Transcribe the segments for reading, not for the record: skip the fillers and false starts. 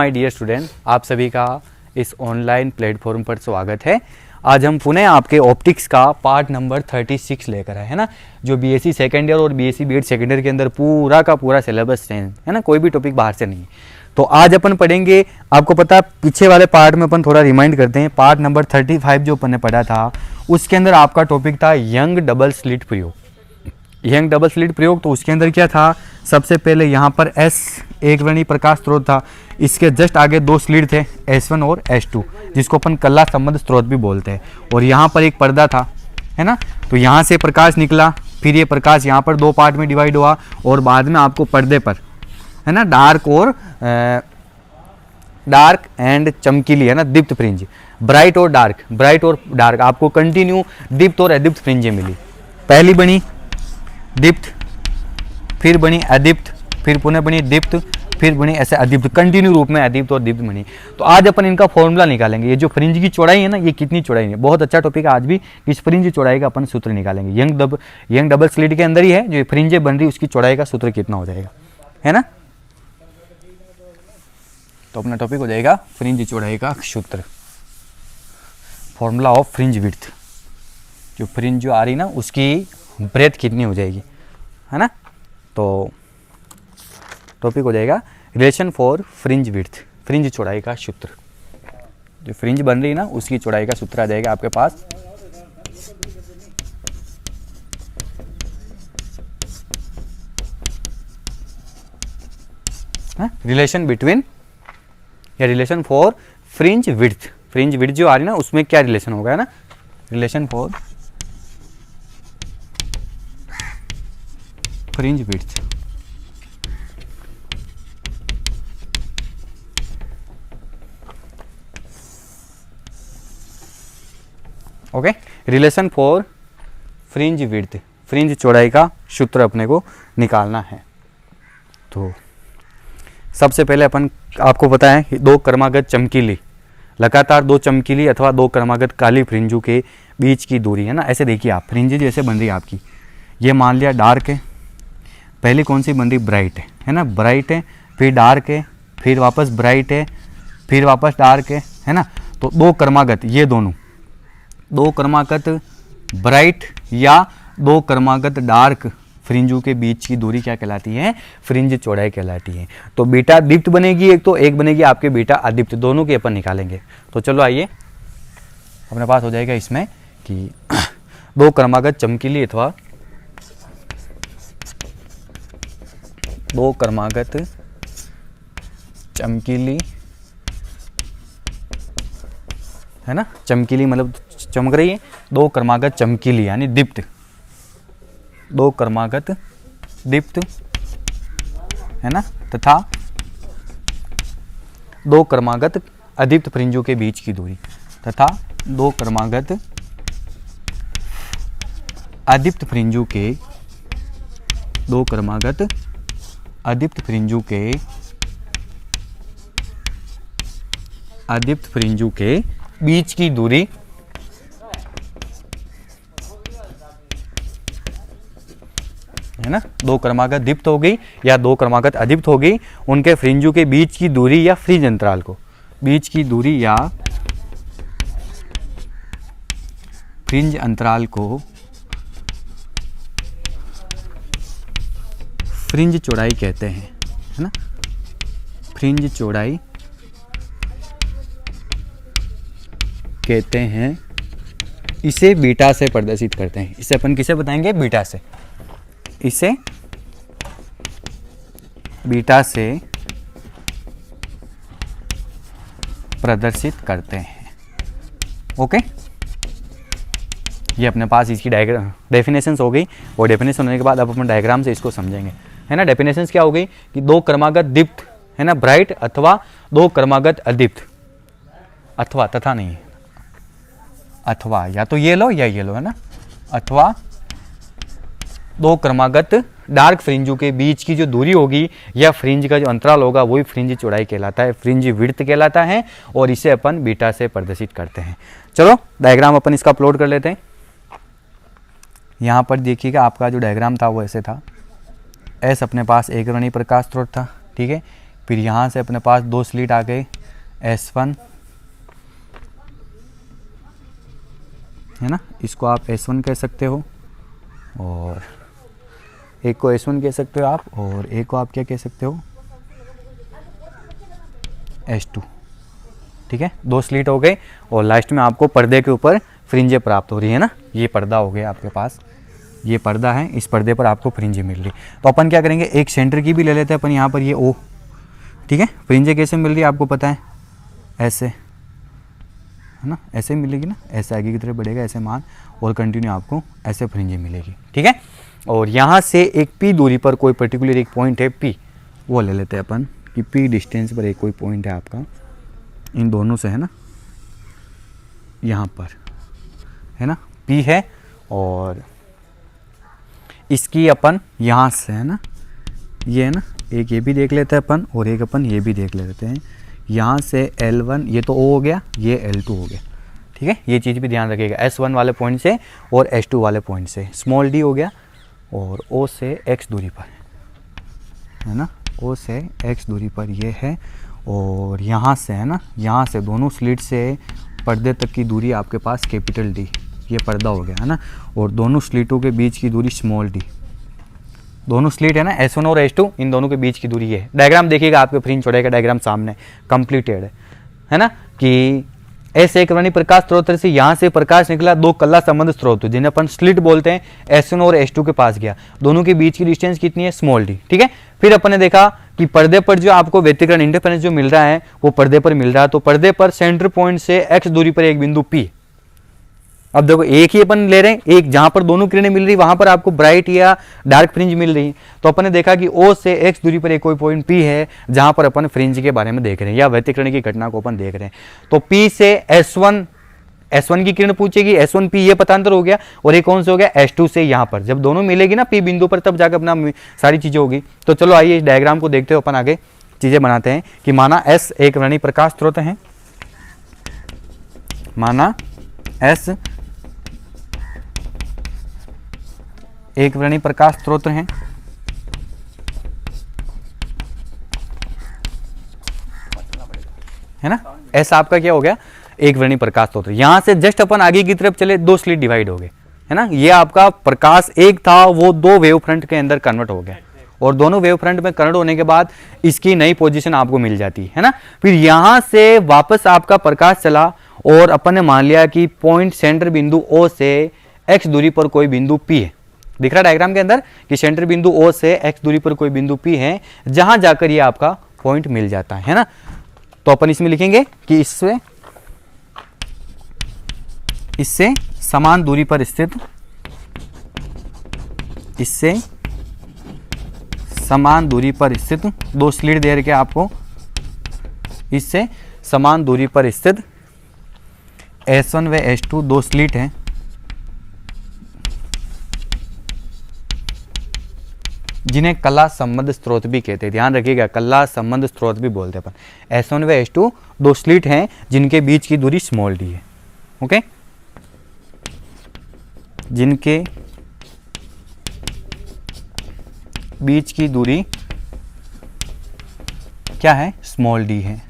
My dear student, आप सभी का इस ऑनलाइन प्लेटफॉर्म पर स्वागत है। आज हम पुनः आपके ऑप्टिक्स का पार्ट नंबर 36 लेकर आए है ना, जो बीएससी सेकेंड ईयर और बीएससी बीएड सेकेंड ईयर के अंदर पूरा का पूरा सिलेबस चेंज है ना, कोई भी टॉपिक बाहर से नहीं। तो आज अपन पढ़ेंगे, आपको पता है पीछे वाले पार्ट में अपन थोड़ा रिमाइंड करते हैं, पार्ट नंबर 35 जो अपन ने पढ़ा था उसके अंदर आपका टॉपिक था यंग डबल स्लिट प्रयोग। यंग डबल स्लिट प्रयोग, तो उसके अंदर क्या था, सबसे पहले यहाँ पर S एक वर्णी प्रकाश स्रोत था, इसके जस्ट आगे दो स्लिट थे S1 और S2, जिसको अपन कला संबंध स्रोत भी बोलते हैं, और यहाँ पर एक पर्दा था है ना। तो यहाँ से प्रकाश निकला, फिर ये प्रकाश यहाँ पर दो पार्ट में डिवाइड हुआ, और बाद में आपको पर्दे पर है ना डार्क एंड चमकीली है ना दीप्त फ्रिंज, ब्राइट और डार्क आपको कंटिन्यू दीप्त और अदीप्त फ्रिंजें मिली। पहली बनी दीप्त, फिर बनी अदीप्त, फिर पुनः बनी दीप्त, फिर बनी ऐसे अदीप्त, कंटिन्यू रूप में अदीप्त और दीप्त बनी। तो आज अपन इनका फॉर्मूला निकालेंगे। ये जो फ्रिंज की चौड़ाई है ना, ये कितनी चौड़ाई है, बहुत अच्छा टॉपिक है। आज भी इस फ्रिंज की चौड़ाई का अपन सूत्र निकालेंगे। यंग डबल स्लिट के अंदर ही है जो फ्रिंजे बन रही, उसकी चौड़ाई का सूत्र कितना हो जाएगा, है ना। तो अपना टॉपिक हो जाएगा फ्रिंज चौड़ाई का सूत्र, फॉर्मूला ऑफ फ्रिंज विड्थ। जो फ्रिंज जो आ रही ना उसकी ब्रेथ कितनी हो जाएगी, है ना। तो टॉपिक हो जाएगा relation for fringe width, fringe चौड़ाई का सूत्र। जो फ्रिंज बन रही है ना उसकी चौड़ाई का सूत्र आ जाएगा आपके पास। रिलेशन बिटवीन या relation for fringe width, fringe width जो आ रही है ना उसमें क्या रिलेशन होगा, है ना। Relation for fringe width, okay. Relation for fringe width, fringe चौड़ाई का सूत्र अपने को निकालना है। तो सबसे पहले अपन, आपको पता है दो क्रमागत चमकीली, लगातार दो चमकीली अथवा दो क्रमागत काली फ्रिंजों के बीच की दूरी है ना। ऐसे देखिए आप, फ्रिंज जैसे बन रही है आपकी, ये मान लिया डार्क है, पहले कौन सी बन रही, ब्राइट है ना, ब्राइट है, फिर डार्क है, फिर वापस ब्राइट है, फिर वापस डार्क है ना। तो दो क्रमागत, ये दोनों दो क्रमागत ब्राइट या दो क्रमागत डार्क फ्रिंजों के बीच की दूरी क्या कहलाती है, फ्रिंज चौड़ाई कहलाती है। तो बीटा दीप्त बनेगी एक, तो एक बनेगी आपके बीटा अदीप्त, दोनों की अपन निकालेंगे। तो चलो आइए, अपने पास हो जाएगा इसमें कि दो क्रमागत चमकीली अथवा दो क्रमागत चमकीली है ना, चमकीली मतलब चमक रही है, दो क्रमागत चमकीली यानी दीप्त, दो क्रमागत दीप्त है ना, तथा दो क्रमागत अदीप्त फ्रिंजों के बीच की दूरी, तथा दो क्रमागत अदीप्त फ्रिंजों के, दो क्रमागत अदीप्त फ्रिंजों के, अदीप्त फ्रिंजों के बीच की दूरी है ना। दो क्रमागत दीप्त हो गई या दो क्रमागत अदीप्त हो गई, उनके फ्रिंजों के बीच की दूरी या फ्रिंज अंतराल को, बीच की दूरी या फ्रिंज अंतराल को फ्रिंज चौड़ाई कहते हैं, है ना। फ्रिंज चौड़ाई कहते हैं, इसे बीटा से प्रदर्शित करते हैं। इसे अपन किसे बताएंगे, बीटा से, इसे बीटा से प्रदर्शित करते हैं, ओके। ये अपने पास इसकी डेफिनेशंस हो गई, और डेफिनेशन होने के बाद अब अपन डायग्राम से इसको समझेंगे, है ना। डेफिनेशंस क्या हो गई कि दो क्रमागत दीप्त है ना, ब्राइट, अथवा दो क्रमागत अदीप्त, अथवा तथा नहीं, अथवा या तो ये लो या ये लो, है ना, अथवा दो क्रमागत डार्क फ्रिंजों के बीच की जो दूरी होगी या फ्रिंज का जो अंतराल होगा वही फ्रिंज चौड़ाई कहलाता है, फ्रिंज विड्थ कहलाता है, और इसे अपन बीटा से प्रदर्शित करते हैं। चलो डायग्राम अपन इसका अपलोड कर लेते हैं। यहाँ पर देखिएगा आपका जो डायग्राम था वो ऐसे था, एस अपने पास एक वर्णी प्रकाश स्रोत था, ठीक है। फिर यहाँ से अपने पास 2 स्लिट आ गए, S1 है ना, इसको आप S1 कह सकते हो, और एक को S1 कह सकते हो आप, और एक को आप क्या कह सकते हो, S2। ठीक है, 2 स्लिट हो गए और लास्ट में आपको पर्दे के ऊपर फ्रिंजें प्राप्त हो रही है ना। ये पर्दा हो गया आपके पास, ये पर्दा है, इस पर्दे पर आपको फ्रिंजें मिल रही। तो अपन क्या करेंगे, एक सेंटर की भी ले लेते हैं अपन यहाँ पर, ये O। ठीक है, फ्रिंजें कैसे मिल रही है आपको पता है, ऐसे है ना, ऐसे मिलेगी ना, ऐसे आगे की तरफ बढ़ेगा ऐसे मान, और कंटिन्यू आपको ऐसे फ्रिंजें मिलेगी। ठीक है, और यहाँ से एक P दूरी पर कोई पर्टिकुलर एक पॉइंट है P, वो ले लेते हैं अपन कि P डिस्टेंस पर एक कोई पॉइंट है आपका, इन दोनों से है ना, यहाँ पर है ना P है, और इसकी अपन यहाँ से है ना, ये है ना, एक ये भी देख लेते हैं अपन, और एक अपन ये भी देख लेते हैं। यहाँ से L1, ये तो O हो गया, ये L2 हो गया। ठीक है, ये चीज़ भी ध्यान रखिएगा, S1 वाले पॉइंट से और S2 वाले पॉइंट से, स्मॉल d हो गया, और O से x दूरी पर है ना, O से x दूरी पर ये है, और यहाँ से है ना, यहाँ से दोनों स्लिट से पर्दे तक की दूरी आपके पास कैपिटल D, ये पर्दा हो गया है ना, और दोनों स्लिटों के बीच की दूरी स्मॉल d, दोनों स्लिट है ना S1 और S2, इन दोनों के बीच की दूरी है। डायग्राम देखिएगा, आपके फ्रिंज चौड़ाई का डायग्राम सामने कंप्लीटेड है ना, कि ऐसे एक वर्णी प्रकाश स्रोत से यहाँ से प्रकाश निकला, 2 कला संबंध स्रोत जिन्हें अपन स्लिट बोलते हैं, S1 और S2 के पास गया, दोनों के बीच की डिस्टेंस कितनी है, स्मॉल d। ठीक है, फिर अपन ने देखा कि पर्दे पर जो आपको व्यतिकरण इंटरफेरेंस जो मिल रहा है वो पर्दे पर मिल रहा है, तो पर्दे पर सेंटर पॉइंट से x दूरी पर एक बिंदु P। अब देखो, एक ही अपन ले रहे हैं, एक जहां पर दोनों किरणें मिल रही वहां पर आपको ब्राइट या डार्क फ्रिंज मिल रही है, तो अपन ने देखा कि O से x दूरी पर एक कोई पॉइंट P है जहां पर अपन फ्रिंज के बारे में देख रहे हैं या व्यतिकरण की घटना को अपन देख रहे हैं। तो P से S1 की किरण पूछेगी, S1P ये पतांतर हो गया, और एक कौन से हो गया, S2 से यहाँ पर जब दोनों मिलेगी ना P बिंदु पर, तब जाकर अपना सारी चीजें होगी। तो चलो आइए इस डायग्राम को देखते हो, अपन आगे चीजें बनाते हैं कि माना S एक वर्णी प्रकाश स्रोत है, माना S एक वर्णी प्रकाश स्रोत है, है ना, S आपका क्या हो गया, एक वर्णी प्रकाश स्रोत। यहां से जस्ट अपन आगे की तरफ चले, 2 स्लिट डिवाइड हो गए, है ना, ये आपका प्रकाश एक था, वो 2 वेव फ्रंट के अंदर कन्वर्ट हो गया, और दोनों वेव फ्रंट में कन्वर्ट होने के बाद इसकी नई पोजीशन आपको मिल जाती है ना। फिर यहां से वापस आपका प्रकाश चला, और अपन ने मान लिया कि पॉइंट सेंटर बिंदु O से x दूरी पर कोई बिंदु P है, दिख रहा डायग्राम के अंदर कि सेंटर बिंदु O से x दूरी पर कोई बिंदु P है, जहां जाकर ये आपका पॉइंट मिल जाता है ना। तो अपन इसमें लिखेंगे कि इससे समान दूरी पर स्थित, इससे समान दूरी पर स्थित 2 स्लिट दे रखे आपको, इससे समान दूरी पर स्थित S1 व S2 2 स्लिट हैं, जिन्हें कला संबंध स्रोत भी कहते हैं। ध्यान रखिएगा, कला संबंध स्रोत भी बोलते हैं अपन। S1 व S2 2 स्लिट हैं जिनके बीच की दूरी स्मॉल d है। ओके, जिनके बीच की दूरी क्या है, स्मॉल d है।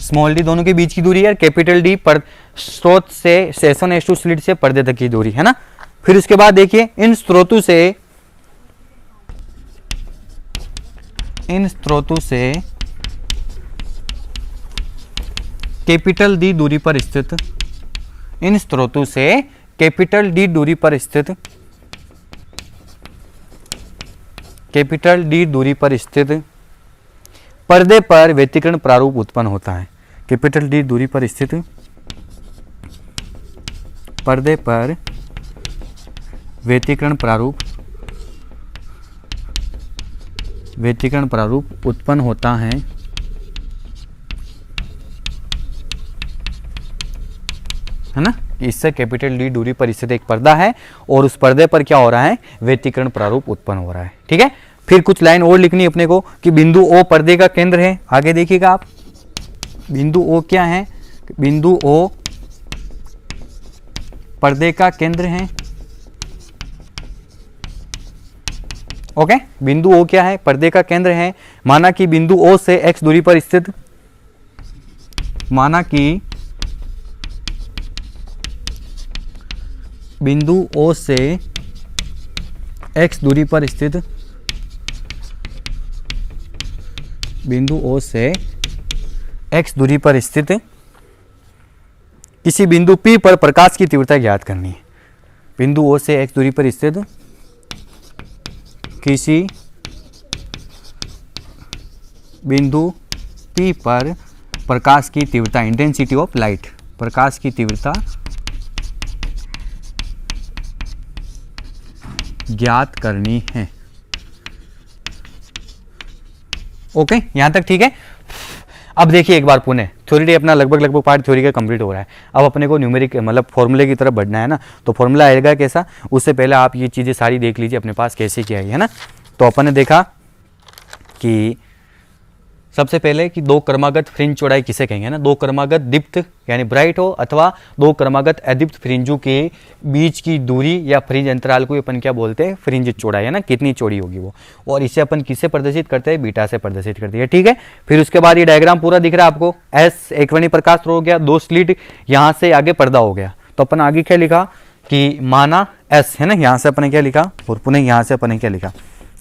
स्मॉल d दोनों के बीच की दूरी है, कैपिटल D पर स्रोत से S1 S2 स्लिट से पर्दे तक की दूरी है ना। फिर उसके बाद देखिए, इन स्रोतों से कैपिटल D दूरी पर स्थित, इन स्रोतों से कैपिटल D दूरी पर स्थित, कैपिटल D दूरी पर स्थित पर्दे पर व्यतिकरण प्रारूप उत्पन्न होता है। कैपिटल D दूरी पर स्थित पर्दे पर व्यतिकरण प्रारूप उत्पन्न होता है, है ना। इससे कैपिटल D दूरी पर स्थित एक पर्दा है और उस पर्दे पर क्या हो रहा है, व्यतिकरण प्रारूप उत्पन्न हो रहा है। ठीक है, फिर कुछ लाइन और लिखनी है अपने को कि बिंदु O पर्दे का केंद्र है। आगे देखिएगा आप, बिंदु O क्या है, बिंदु O पर्दे का केंद्र है। ओके, बिंदु O क्या है, पर्दे का केंद्र है। माना कि बिंदु O से x दूरी पर स्थित, माना कि बिंदु O से x दूरी पर स्थित, बिंदु O से x दूरी पर स्थित किसी बिंदु P पर प्रकाश की तीव्रता ज्ञात करनी है। बिंदु O से x दूरी पर स्थित किसी बिंदु P पर प्रकाश की तीव्रता, इंटेंसिटी ऑफ लाइट, प्रकाश की तीव्रता ज्ञात करनी है। ओके, यहां तक ठीक है। अब देखिए एक बार पुणे थ्योरी अपना लगभग पार्ट थ्योरी का कंप्लीट हो रहा है। अब अपने को न्यूमेरिक मतलब फॉर्मूले की तरफ बढ़ना है ना, तो फॉर्मूला आएगा कैसा, उससे पहले आप ये चीज़ें सारी देख लीजिए अपने पास कैसे क्या है ना। तो अपन ने देखा कि सबसे पहले कि दो क्रमागत फ्रिंज चौड़ाई किसे कहेंगे ना, दो क्रमागत दीप्त यानी ब्राइट हो अथवा दो क्रमागत अदीप्त फ्रिंजों के बीच की दूरी या फ्रिंज अंतराल को अपन क्या बोलते हैं, फ्रिंज चौड़ाई है ना, कितनी चौड़ी होगी वो। और इसे अपन किससे प्रदर्शित करते हैं, बीटा से प्रदर्शित करते हैं, ठीक है। फिर उसके बाद ये डायग्राम पूरा दिख रहा है आपको, एस एकवर्णी प्रकाश स्रोत हो गया, दो स्लिट, यहाँ से आगे पर्दा हो गया। तो अपन आगे क्या लिखा कि माना एस है ना, यहाँ से अपन ने क्या लिखा, और पुनः यहाँ से अपन ने क्या लिखा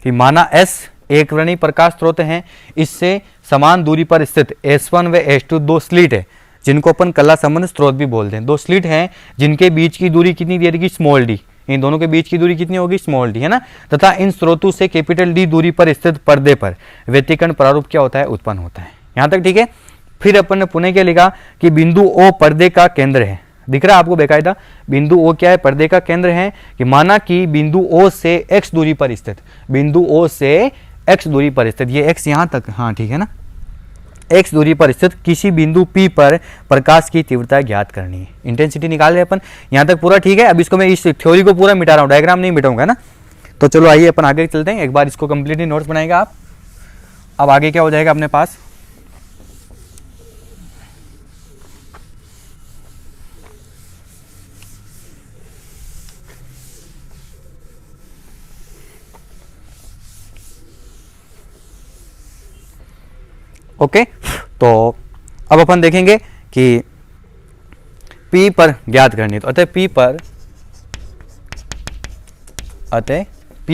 कि माना एस एक वर्णी प्रकाश स्रोत है, इससे समान दूरी पर स्थित S1 व S2 दो स्लिट है जिनको अपन कला संबंध स्रोत भी बोलते हैं। दो स्लिट हैं जिनके बीच की दूरी कितनी दे देगी, स्मॉल डी। इन दोनों के बीच की दूरी कितनी होगी, स्मॉल डी है ना। तथा इन स्रोतों से कैपिटल डी दूरी पर स्थित पर्दे पर व्यतिकरण प्रारूप क्या होता है, उत्पन्न होता है। यहाँ तक ठीक है। फिर अपन ने पुनः क्या लिखा कि बिंदु O पर्दे का केंद्र है, दिख रहा है आपको बेकायदा, बिंदु O क्या है, पर्दे का केंद्र है। कि माना कि बिंदु O से x दूरी पर स्थित, बिंदु O से x दूरी पर स्थित, ये x यहाँ तक, हाँ ठीक है ना, x दूरी पर स्थित किसी बिंदु P पर प्रकाश की तीव्रता ज्ञात करनी है। इंटेंसिटी निकाल रहे अपन, यहाँ तक पूरा ठीक है। अब इसको मैं इस थ्योरी को पूरा मिटा रहा हूँ, डायग्राम नहीं मिटाऊंगा ना। तो चलो आइए अपन आगे चलते हैं, एक बार इसको कंप्लीटली नोट्स बनाएगा आप। अब आगे क्या हो जाएगा अपने पास, ओके। तो अब अपन देखेंगे कि P पर ज्ञात करनी है। तो अतः P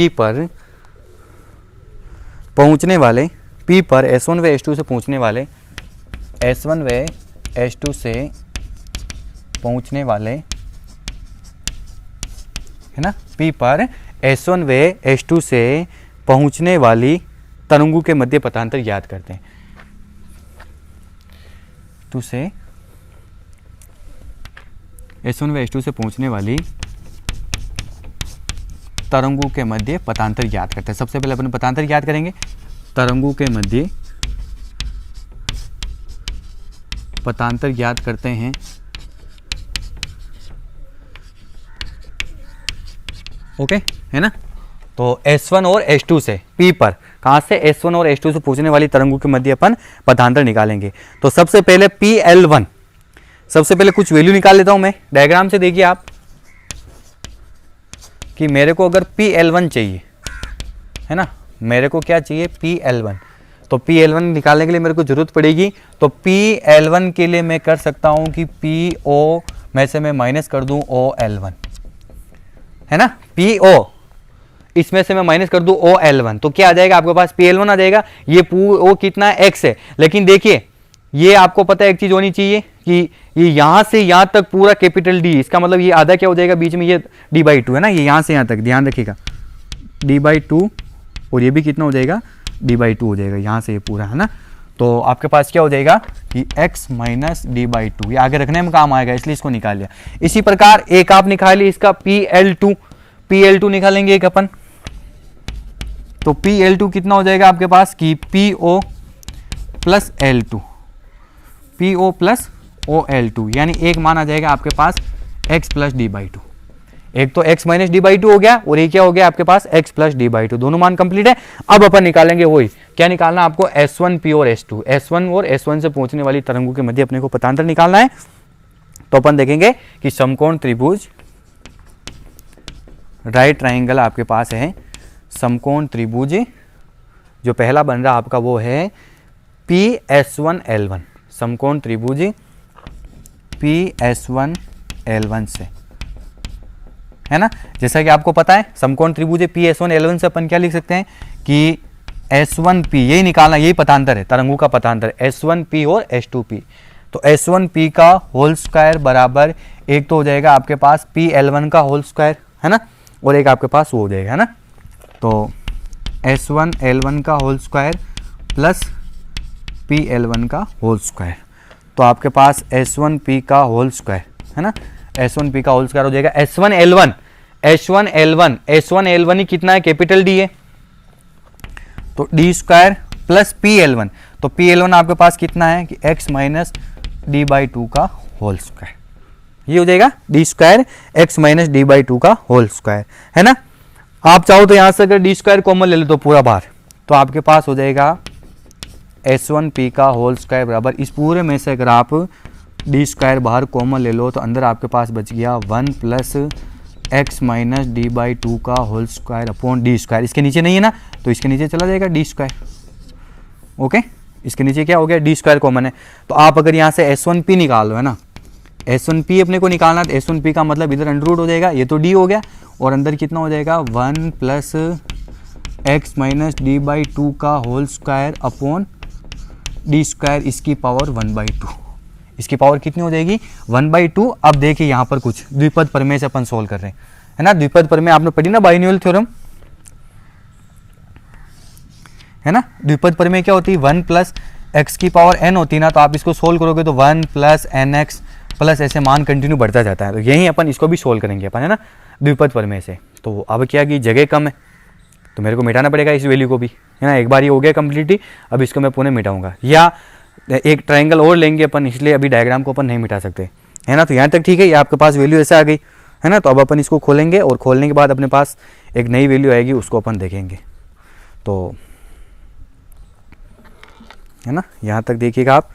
पर पहुंचने वाले, P पर S1 व S2 से पहुंचने वाले, S1 व S2 से पहुंचने वाले है ना, P पर S1 व S2 से पहुंचने वाली तरंगों के मध्य पथांतर ज्ञात करते हैं। से S1 व S2 से पहुंचने वाली तरंगों के मध्य पथांतर ज्ञात करते हैं। सबसे पहले अपन पथांतर ज्ञात करेंगे, तरंगों के मध्य पथांतर ज्ञात करते हैं। ओके है ना। तो S1 और S2 से P पर, कहाँ से, S1 और S2 से पूछने वाली तरंगों के मध्य अपन पथांतर निकालेंगे। तो सबसे पहले PL1, सबसे पहले कुछ वैल्यू निकाल लेता हूं मैं। डायग्राम से देखिए आप कि मेरे को अगर PL1 चाहिए है ना, मेरे को क्या चाहिए, PL1। तो PL1 निकालने के लिए मेरे को जरूरत पड़ेगी, तो PL1 के लिए मैं कर सकता हूं कि PO में से मैं माइनस कर दूं OL1 है ना, PO इसमें से मैं माइनस कर दूं OL1, तो क्या आ जाएगा आपके पास, PL1 आ जाएगा। ये O कितना है, x है। लेकिन देखिए ये आपको पता है एक चीज होनी चाहिए कि ये यहां से यहां तक पूरा कैपिटल D, इसका मतलब ये आधा क्या हो जाएगा, बीच में ये D/2 है ना, ये यहां से यहां तक, ध्यान रखिएगा D/2, और ये भी कितना हो जाएगा, D/2 हो जाएगा यहां से ये पूरा है ना। तो आपके पास क्या हो जाएगा कि x माइनस D/2, ये आगे रखने में काम आएगा इसलिए इसको निकाल लिया। इसी प्रकार एक आप निकाल लिया इसका PL2 निकालेंगे एक अपन। तो PL2 कितना हो जाएगा आपके पास कि PO plus L2, PO plus OL2, यानी एक मान आ जाएगा आपके पास x प्लस D/2। एक तो x माइनस D/2 हो गया और ये क्या हो गया आपके पास x प्लस D/2, दोनों मान कंप्लीट है। अब अपन निकालेंगे वही, क्या निकालना आपको, S1P और S2, S1 और S1 से पहुंचने वाली तरंगों के मध्य अपने को पथांतर निकालना है। तो अपन देखेंगे कि समकोण त्रिभुज, राइट ट्राइंगल आपके पास है, समकोण त्रिभुज जो पहला बन रहा आपका वो है PS1L1, समकोण त्रिभुज PS1L1 से, है ना। जैसा कि आपको पता है समकोण त्रिभुज PS1L1 से अपन क्या लिख सकते हैं कि S1P, यही निकालना, यही पथांतर है, तरंगों का पथांतर S1P और S2P। तो S1P का होल स्क्वायर बराबर एक तो हो जाएगा आपके पास PL1 का होल स्क्वायर, है ना, और एक आपके पास वो हो जाएगा, है ना। तो S1L1 का होल स्क्वायर प्लस PL1 का होल स्क्वायर, तो आपके पास S1P का होल स्क्वायर, है ना, S1P का होल स्क्वायर हो जाएगा S1L1 ही कितना है, कैपिटल D है, तो D स्क्वायर प्लस PL1, तो PL1 आपके पास कितना है कि x माइनस D/2 का होल स्क्वायर, ये हो जाएगा D square x minus D/2 का होल स्क्वायर, है ना। आप चाहो तो यहां से अगर D स्क्वायर कॉमन ले लो तो पूरा बाहर, तो आपके पास हो जाएगा S1P का होल स्क्वायर बराबर, इस पूरे में से अगर आप D स्क्वायर बाहर कॉमन ले लो तो अंदर आपके पास बच गया 1 प्लस x माइनस D/2 का whole square upon D square. इसके नीचे नहीं है ना, तो इसके नीचे चला जाएगा D स्क्वायर, ओके। इसके नीचे क्या हो गया, D स्क्वायर कॉमन है, तो आप अगर यहाँ से S1P निकालो, है ना, S1P अपने को निकालना, तो S1P का मतलब इधर अंडर रूट हो जाएगा, ये तो D हो गया, और अंदर कितना हो जाएगा 1 प्लस x माइनस D/2 का whole square upon D square, इसकी पावर 1/2, इसकी पावर कितनी हो जाएगी 1/2। अब देखिए यहाँ पर कुछ द्विपद प्रमेय से अपन सोल्व कर रहे हैं, है ना। द्विपद प्रमेय आपने पढ़ी ना, बाइनोमियल थ्योरम, है ना। द्विपद प्रमेय क्या होती है, 1 प्लस एक्स की पावर n होती है ना, तो आप इसको सोल्व करोगे तो 1 प्लस nx प्लस ऐसे मान कंटिन्यू बढ़ता जाता है, तो यही अपन इसको भी सोल्व करेंगे अपन, है ना, द्विपद प्रमेय से। तो अब क्या कि जगह कम है तो मेरे को मिटाना पड़ेगा इस वैल्यू को भी, है ना। एक बार ये हो गया कंप्लीटली, अब इसको मैं पुनः मिटाऊंगा, या एक ट्रायंगल और लेंगे अपन, इसलिए अभी डायग्राम को अपन नहीं मिटा सकते, है ना। तो यहाँ तक ठीक है, ये आपके पास वैल्यू ऐसे आ गई, है ना। तो अब अपन इसको खोलेंगे और खोलने के बाद अपने पास एक नई वैल्यू आएगी, उसको अपन देखेंगे, तो है ना। यहाँ तक देखिएगा आप।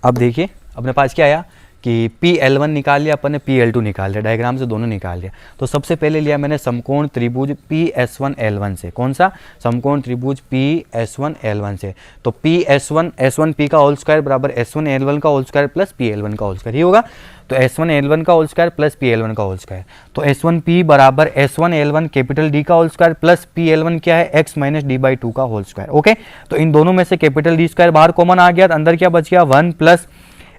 अब देखिए अपने पास क्या आया कि PL1 निकाल लिया अपन ने, PL2 निकाल लिया, डायग्राम से दोनों निकाल लिया। तो सबसे पहले लिया मैंने समकोण त्रिभुज PS1L1 से, कौन सा, समकोण त्रिभुज PS1L1 से। तो S1P का होल स्क्वायर बराबर S1L1 का होल स्क्वायर प्लस PL1 का होल स्क्वायर, ही होगा। तो S1L1 का होल स्क्वायर प्लस PL1 का होल स्क्वायर, तो S1P बराबर S1L1 कैपिटल D का होल स्क्वायर प्लस PL1 क्या है, x माइनस D/2 का होल स्क्वायर, ओके। तो इन दोनों में से कैपिटल D स्क्वायर बाहर कॉमन आ गया, तो अंदर क्या बच गया 1 plus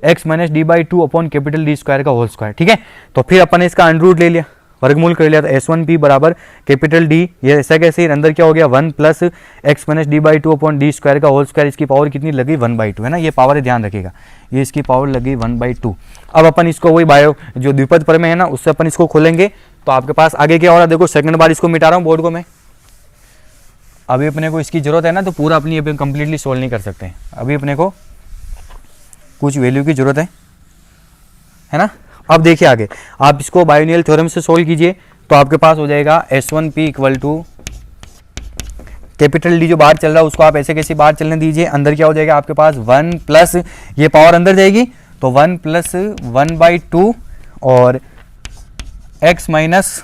x minus D/2 upon capital D square का होल स्क्वायर, ठीक है। तो फिर अपन ने इसका अंडर रूट ले लिया, वर्गमूल कर लिया, तो S1P बराबर कैपिटल D, ये ऐसा कैसे, अंदर क्या हो गया 1 plus x minus D/2 upon D square का होल स्क्वायर, इसकी पावर कितनी लगी 1/2, है ना। ये पावर है, ध्यान रखिएगा, ये इसकी पावर लगी 1/2। अब अपन इसको वही बायो जो द्विपद प्रमेय है ना, उससे अपन इसको खोलेंगे, तो आपके पास आगे क्या हो रहा है, देखो सेकंड बार इसको मिटा रहा हूँ बोर्ड को मैं। अभी अपने को इसकी जरूरत है ना, तो पूरा अपनी अभी कंप्लीटली सोल्व नहीं कर सकते हैं, अभी अपने को कुछ वैल्यू की जरूरत है ना। अब देखिए आगे, आप इसको बाइनोमियल थ्योरम से सोल्व कीजिए, तो आपके पास हो जाएगा S1P equal to capital D जो बाहर चल रहा है उसको आप ऐसे कैसे बाहर चलने दीजिए, अंदर क्या हो जाएगा आपके पास 1 प्लस, ये पावर अंदर जाएगी, तो 1 प्लस 1/2 और x माइनस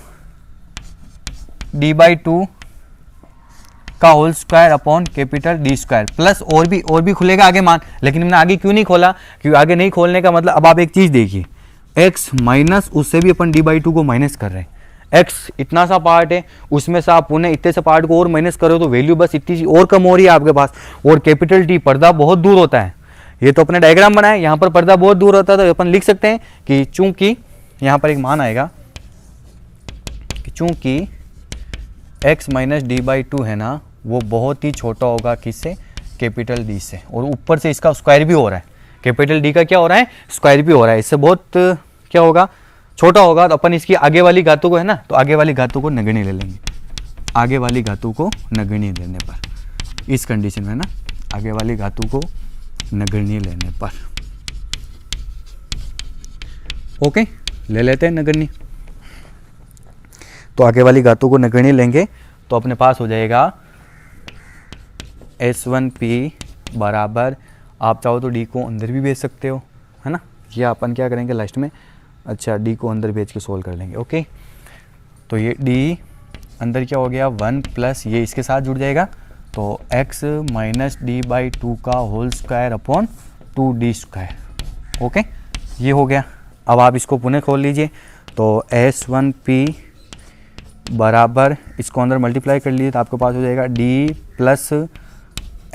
D/2 का whole square upon capital D square plus और भी खुलेगा आगे मान, लेकिन हमने आगे क्यों नहीं खोला, क्योंकि आगे नहीं खोलने का मतलब, अब आप एक चीज देखिए, x माइनस उससे भी अपन D/2 को माइनस कर रहे हैं, x इतना सा पार्ट है, उसमें से आप पुनः इतने से पार्ट को और माइनस करो तो वैल्यू बस इतनी सी और कम हो रही है आपके पास, और कैपिटल T पर्दा बहुत दूर होता है, ये तो अपने डायग्राम बनाए, यहाँ पर पर्दा बहुत दूर होता है, तो अपन लिख सकते हैं कि चूंकि यहाँ पर एक मान आएगा कि चूंकि x माइनस D/2 है ना, वो बहुत ही छोटा होगा किससे, कैपिटल D से, और ऊपर से इसका स्क्वायर भी हो रहा है, कैपिटल D का क्या हो रहा है, स्क्वायर भी हो रहा है, इससे बहुत क्या होगा, छोटा होगा। तो अपन इसकी आगे वाली घातों को, है ना, तो आगे वाली घातों को नगण्य ले लेंगे, आगे वाली घातों को नगण्य लेने पर, इस कंडीशन में ना, आगे वाली घातों को नगण्य लेने पर, ओके, ले लेते हैं नगण्य। तो आगे वाली घातों को नगण्य लेंगे, तो अपने पास हो जाएगा S1P बराबर, आप चाहो तो D को अंदर भी भेज सकते हो, है ना, ये अपन क्या करेंगे लास्ट में, अच्छा D को अंदर भेज के सोल्व कर लेंगे, ओके। तो ये D अंदर क्या हो गया 1 प्लस ये इसके साथ जुड़ जाएगा, तो x minus D by two का whole square upon 2d²। Okay, ये हो गया। अब आप इसको पुनः खोल लीजिए, तो S1p बराबर, इसको अंदर मल्टीप्लाई कर लीजिए तो आपके पास हो जाएगा d plus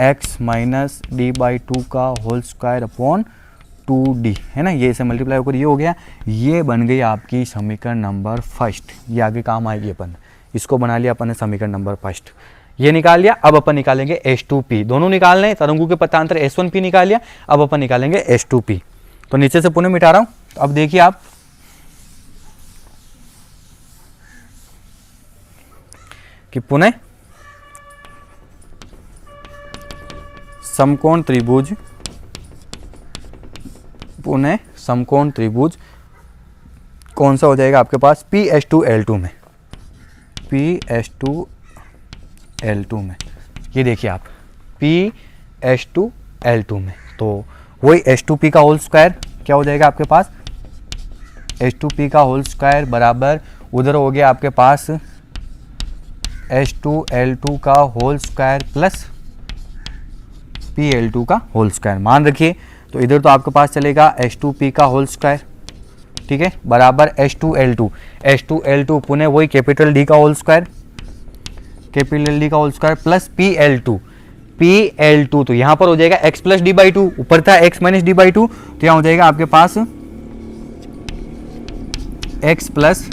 x minus D by two का होल स्क्वायर अपॉन 2d, है ना। ये इसे मल्टीप्लाई होकर ये हो गया। ये बन गई आपकी समीकरण नंबर फर्स्ट। ये आगे काम आएगी, अपन इसको बना लिया अपन ने समीकरण नंबर फर्स्ट, ये निकाल लिया। अब अपन निकालेंगे H2p, दोनों निकालने हैं, तरंगों के पथांतर S1p निकाल लिया, अब अपन निकालेंगे H2p। तो नीचे से पुनः मिटा रहा हूं। तो अब देखिए आप कि पुनः समकोण त्रिभुज, पुनः समकोण त्रिभुज कौन सा हो जाएगा आपके पास, PH2L2 में, PH2L2 में। ये देखिए आप PH2L2 में, तो वही H2p का होल स्क्वायर क्या हो जाएगा आपके पास, H2p का होल स्क्वायर बराबर उधर हो गया आपके पास H2L2 का होल स्क्वायर प्लस PL2 का होल स्क्वायर। मान रखिए तो इधर तो आपके पास चलेगा H2p का होल स्क्वायर, ठीक है, बराबर H2L2 पुनः वही कैपिटल D का होल स्क्वायर, कैपिटल D का होल स्क्वायर प्लस PL2, तो यहाँ पर हो जाएगा x plus D by to, ऊपर था x minus D by to, तो यहाँ हो जाएगा आपके पास x plus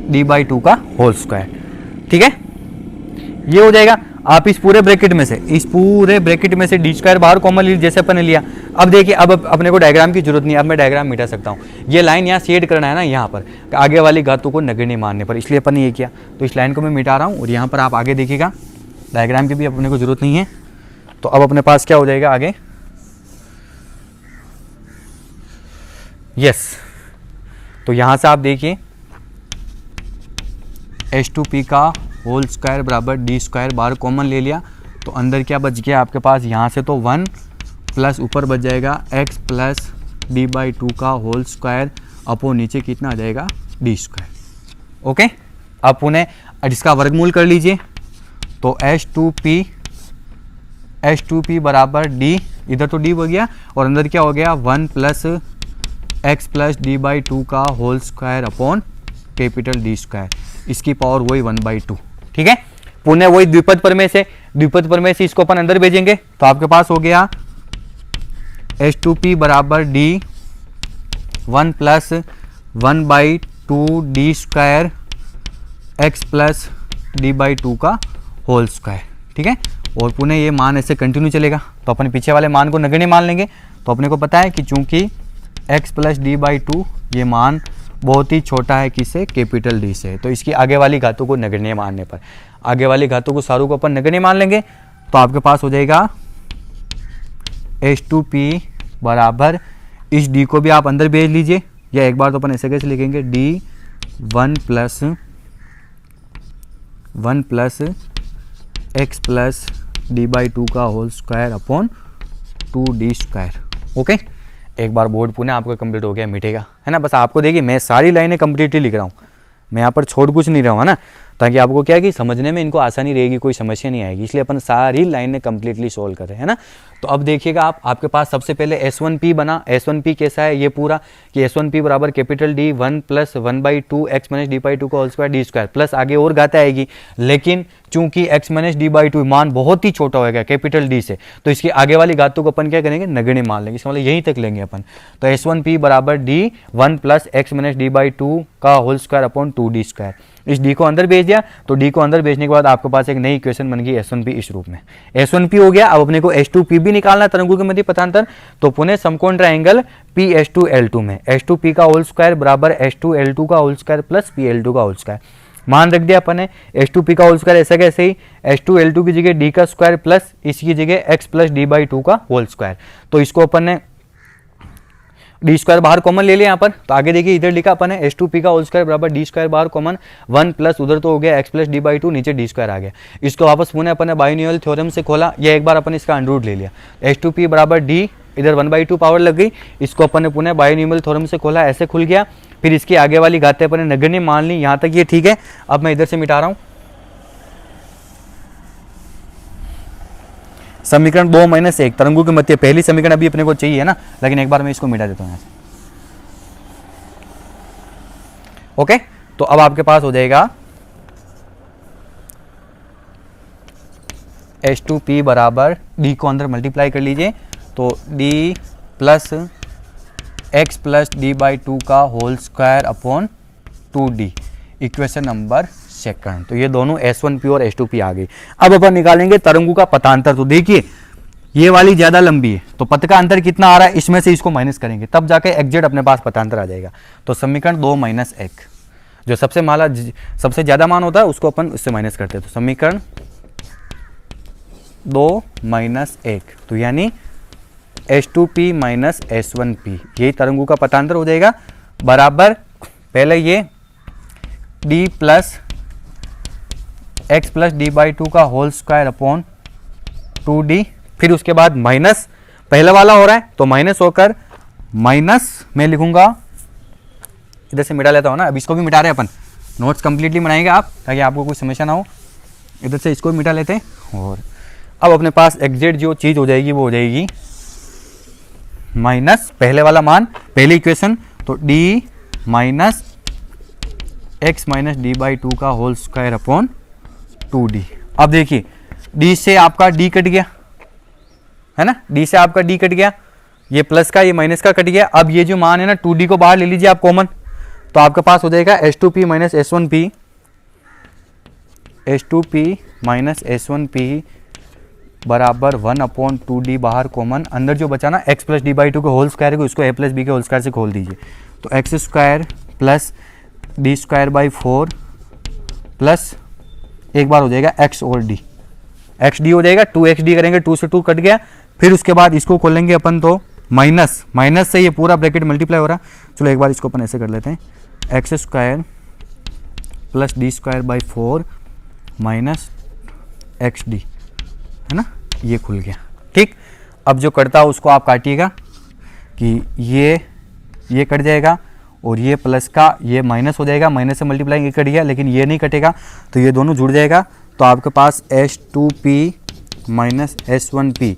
D by two का होल स्क्वायर, ठीक है। ये हो जाएगा। आप इस पूरे ब्रैकेट में से d² बाहर कॉमन लीजिए जैसे अपन ने लिया। अब देखिए, अब अपने को डायग्राम की जरूरत नहीं है, अब मैं डायग्राम मिटा सकता हूँ। ये लाइन यहाँ शेड करना है ना, यहाँ पर आगे वाली घातों को नगण्य मानने पर, इसलिए अपन ने ये किया। तो इस लाइन को मैं मिटा रहा हूँ और यहाँ पर आप आगे देखिएगा, डायग्राम की भी अपने को जरूरत नहीं है। तो अब अपने पास क्या हो जाएगा आगे, यस, तो यहाँ से आप देखिए H2p का होल स्क्वायर बराबर d² बाहर कॉमन ले लिया, तो अंदर क्या बच गया आपके पास, यहाँ से तो 1 प्लस ऊपर बच जाएगा x plus D by two का होल स्क्वायर अपो नीचे कितना आ जाएगा d²। ओके, अब पुनः इसका वर्गमूल कर लीजिए, तो H2p बराबर d, इधर तो d हो गया और अंदर क्या हो गया 1 plus x plus D by two का whole square upon capital D², इसकी पावर वही 1/2, ठीक है। पुनः वही द्विपद प्रमेय से इसको अपन अंदर भेजेंगे, तो आपके पास हो गया H2p बराबर d 1 plus 1/2 d² x plus D by two का होल स्क्वायर, ठीक है। और पुनः ये मान ऐसे कंटिन्यू चलेगा, तो अपन पीछे वाले मान को नगण्य मान लेंगे। तो अपने को पता है कि चूंकि x plus D by to ये मान बहुत ही छोटा है किससे, कैपिटल D से, तो इसकी आगे वाली घातों को नगण्य मानने पर, आगे वाली घातों को सारों को अपन नगण्य मान लेंगे, तो आपके पास हो जाएगा H2p बराबर, इस d को भी आप अंदर भेज लीजिए, या एक बार तो अपन ऐसे कैसे लिखेंगे d 1 plus x plus D by two का whole square upon 2d²। Okay, एक बार बोर्ड पुनः आपका कंप्लीट हो गया, मिटेगा, है ना। बस आपको देखिए मैं सारी लाइनें कंप्लीटली लिख रहा हूँ, मैं यहाँ पर छोड़ कुछ नहीं रहा हूँ, है ना, ताकि आपको क्या है कि समझने में इनको आसानी रहेगी, कोई समस्या नहीं आएगी, इसलिए अपन सारी लाइनें कंप्लीटली सोल्व कर रहे हैं ना। तो अब देखिएगा आपके पास सबसे पहले S1p बना। S1p कैसा है ये पूरा, कि S1p बराबर capital D 1 plus 1/2 x minus D by two का होल स्क्वायर d² प्लस आगे और घात आएगी, लेकिन चूंकि x minus D by to मान बहुत ही छोटा होगा कैपिटल D से, तो इसकी आगे वाली घातों को अपन क्या करेंगे, नगण्य मान लेंगे, इसका मतलब यहीं तक लेंगे अपन। तो S1p बराबर D 1 plus x minus D by two का होल स्क्वायर अपॉन 2d²। इस d को अंदर भेज दिया, तो d को अंदर भेजने के बाद आपके पास एक नई इक्वेशन बन गई S1p इस रूप में। S1p हो गया। अब अपने को H2p भी निकालना, तरंगों के मध्य पथांतर, तो पुनः समकोण ट्रायंगल PH2L2 में H2p का होल स्क्वायर बराबर H2L2 का होल स्क्वायर प्लस PL2 का होल स्क्वायर। मान रख दिया अपन ने H2p का होल स्क्वायर ऐसा कैसे ही, H2L2 की जगह d का स्क्वायर प्लस इसकी जगह x plus D by two का होल स्क्वायर, तो इसको अपन ने d² बाहर कॉमन ले लिया यहाँ पर। तो आगे देखिए इधर लिखा अपन है H2p का होल स्क्वायर बराबर d² बाहर कॉमन 1 प्लस उधर तो हो गया x plus D by to, नीचे d² आ गया। इसको वापस पुनः अपन ने बाइनोमियल थ्योरम से खोला, या एक बार अपन इसका अंडर ले लिया, H2p बराबर d, इधर 1/2 पावर लग गई, इसको अपन ने पुनः बाइनोमियल थ्योरम से खोला, ऐसे खुल गया। फिर इसकी आगे वाली घातें अपन ने नगण्य मान ली, यहाँ तक ये ठीक है। अब मैं इधर से मिटा रहा हूँ, समीकरण 2 माइनस 1 तरंगों के मध्य पहली समीकरण अभी अपने को चाहिए ना, लेकिन एक बार मैं इसको मिटा देता हूँ यहाँ से। ओके, तो अब आपके पास हो जाएगा H2P बराबर D को अंदर मल्टीप्लाई कर लीजिए, तो D plus X plus D by two का whole square upon 2D, equation number second. तो ये दोनों S1P और H2P आ गई। अब अपन निकालेंगे तरंगों का पथांतर। तो देखिए ये वाली ज्यादा लंबी है, तो पथ का अंतर कितना आ रहा है, इसमें से इसको माइनस करेंगे, तब जाके एग्जैक्ट अपने पास पथांतर आ जाएगा। तो समीकरण 2 माइनस 1, जो सबसे ज्यादा मान होता है उसको अपन उससे माइनस करते हैं। तो समीकरण 2 माइनस 1, तो यानी H2P माइनस S1P, यही तरंगों का पथांतर हो जाएगा, बराबर पहले ये D plus X plus D by two का होल स्क्वायर अपॉन 2D, फिर उसके बाद माइनस पहला वाला हो रहा है तो माइनस होकर माइनस मैं लिखूंगा, इधर से मिटा लेता हूँ ना, अब इसको भी मिटा रहे हैं अपन, नोट्स कंप्लीटली बनाएंगे आप ताकि आपको कोई समस्या ना हो। इधर से इसको भी मिटा लेते हैं, और अब अपने पास एग्जैक्ट जो चीज़ हो जाएगी वो हो जाएगी माइनस पहले वाला मान, पहली इक्वेशन, तो D minus x minus D by two का होल स्क्वायर अपॉन 2D। अब देखिए D से आपका D कट गया है ना, D से आपका D कट गया, ये प्लस का ये माइनस का कट गया। अब ये जो मान है ना 2D को बाहर ले लीजिए आप कॉमन, तो आपके पास हो जाएगा H2P minus S1P, H2P minus S1P बराबर 1 अपॉन 2D, बाहर कॉमन, अंदर जो बचा ना x plus D by to के होल स्क्वायर को इसको a प्लस बी के होल स्क्वायर से खोल दीजिए, तो x square plus D square by 4 plus एक बार हो जाएगा x और d, XD हो जाएगा, 2XD करेंगे, 2 से 2 कट गया, फिर उसके बाद इसको खोलेंगे अपन तो माइनस, माइनस से ये पूरा ब्रैकेट मल्टीप्लाई हो रहा है। चलो एक बार इसको अपन ऐसे कर लेते हैं, x square plus D square by 4 minus XD, है ना, ये खुल गया। ठीक, अब जो कटता है उसको आप काटिएगा कि ये कट जाएगा और ये प्लस का ये माइनस हो जाएगा, माइनस से मल्टीप्लाई ये कट गया, लेकिन ये नहीं कटेगा तो ये दोनों जुड़ जाएगा। तो आपके पास H2P माइनस S1P,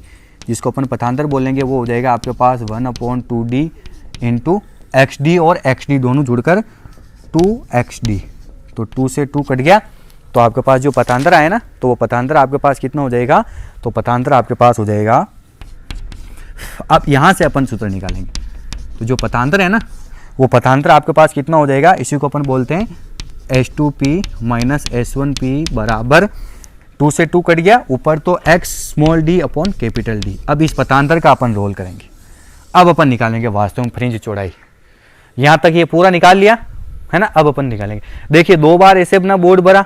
जिसको अपन पथांतर बोलेंगे, वो हो जाएगा आपके पास 1 अपॉन 2D इंटू XD, और XD दोनों जुड़कर 2XD, तो 2 से 2 कट गया, तो आपके पास जो पथांतर आया ना, तो वो पथांतर आपके पास कितना हो जाएगा, तो पथांतर आपके पास हो जाएगा, अब यहाँ से अपन सूत्र निकालेंगे, तो जो पथांतर है ना वो पथांतर आपके पास कितना हो जाएगा, इसी को अपन बोलते हैं H2P माइनस S1P बराबर 2 से 2 कट गया, ऊपर तो x small d upon capital D। अब इस पथांतर का अपन रोल करेंगे, अब अपन निकालेंगे वास्तविक फ्रिंज चौड़ाई। यहाँ तक ये पूरा निकाल लिया है ना, अब अपन निकालेंगे। देखिए 2 बार ऐसे अपना बोर्ड भरा,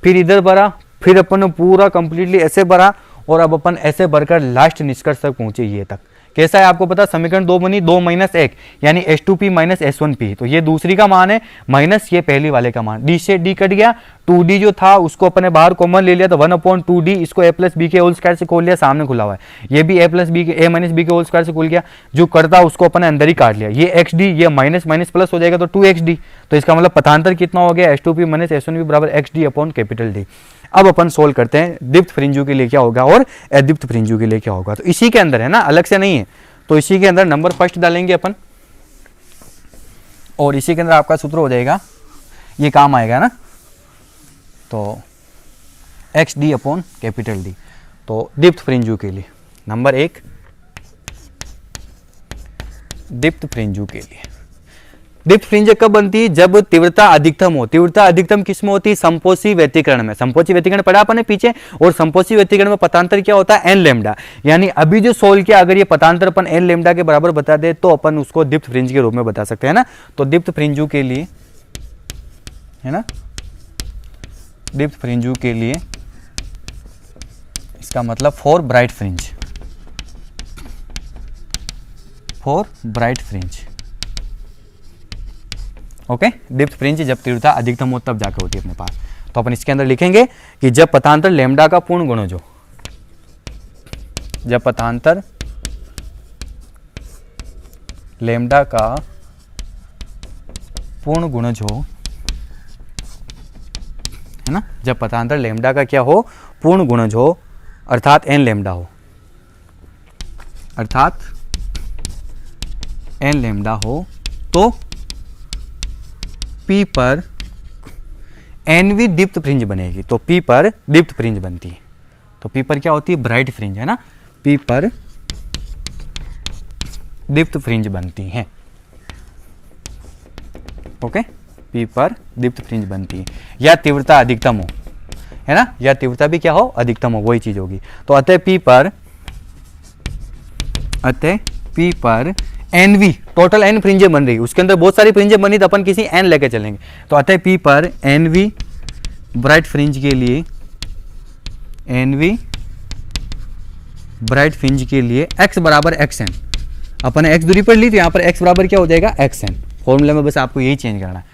फिर इधर भरा, फिर अपन ने पूरा कंप्लीटली ऐसे भरा, और अब अपन ऐसे भरकर लास्ट निष्कर्ष तक पहुंचे ये तक। कैसा है आपको पता, समीकरण 2 बनी 2 माइनस 1 यानी H2P माइनस S1P, तो ये दूसरी का मान है माइनस ये पहली वाले का मान, D से D कट गया, 2D जो था उसको अपने बाहर कॉमन ले लिया, तो 1 अपॉन 2D, इसको a प्लस बी के होल स्क्वायर से खोल लिया, सामने खुला हुआ है, ये भी a प्लस बी के a माइनस बी के होल स्क्वायर से खुल गया, जो करता उसको अपने अंदर ही काट लिया, ये XD, ये माइनस माइनस प्लस हो जाएगा तो 2XD, तो इसका मतलब पथांतर कितना हो गया, H2P माइनस S1P बराबर XD अपॉन कैपिटल D। अब अपन सोल्व करते हैं दीप्त फ्रिंजों के लिए क्या होगा और अदीप्त फ्रिंजों के लिए क्या होगा। तो इसी के अंदर है ना, अलग से नहीं है, तो इसी के अंदर नंबर फर्स्ट डालेंगे अपन, और इसी के अंदर आपका सूत्र हो जाएगा, ये काम आएगा ना, तो XD अपॉन कैपिटल D। तो दीप्त फ्रिंजों के लिए नंबर 1, दीप्त फ्रिंजों के लिए दीप्त फ्रिंज कब बनती है, जब तीव्रता अधिकतम हो। तीव्रता अधिकतम किसमें होती है, संपोषी व्यतिकरण में। संपोषी व्यतिकरण पढ़ा अपन ने पीछे, और संपोषी व्यतिकरण में पथांतर क्या होता है, एन लेमडा, यानी अभी जो सोल्व किया, अगर ये पथांतर अपन एन लेमडा के बराबर बता दे तो अपन उसको दीप्त फ्रिंज के रूप में बता सकते हैं ना। तो दीप्त फ्रिंजों के लिए है ना, दीप्त फ्रिंजों के लिए इसका मतलब for bright fringe, for bright fringe, okay. दीप्त फ्रिंज जब तीव्रता अधिकतम हो तब जाकर होती है अपने पास। तो अपन इसके अंदर लिखेंगे कि जब पथांतर लैम्डा का पूर्ण गुणज हो, जब पथांतर लैम्डा का पूर्ण गुणज हो, है ना, जब पथांतर लैम्डा का क्या हो, पूर्ण गुणज हो, अर्थात एन लैम्डा हो, अर्थात एन लेमडा हो तो पी पर एनवी दीप्त फ्रिंज बनेगी। तो पी पर दीप्त फ्रिंज बनती है। तो पी पर क्या होती है? ब्राइट फ्रिंज, है ना। पी पर दीप्त फ्रिंज बनती है। ओके, पी पर दीप्त फ्रिंज बनती है या तीव्रता अधिकतम हो, है ना, या तीव्रता भी क्या हो? अधिकतम हो, वही चीज होगी। तो अतः पी पर एनवी टोटल एन फ्रिंजें बन रही, उसके अंदर बहुत सारी फ्रिंजें बनी तो अपन किसी एन लेके चलेंगे। तो अतः पी पर एनवी ब्राइट फ्रिंज के लिए, एनवी ब्राइट फ्रिंज के लिए x बराबर एक्स एन, अपन ने x दूरी पर ली तो यहाँ पर x बराबर क्या हो जाएगा? X N. फॉर्मूले में बस आपको यही चेंज करना है,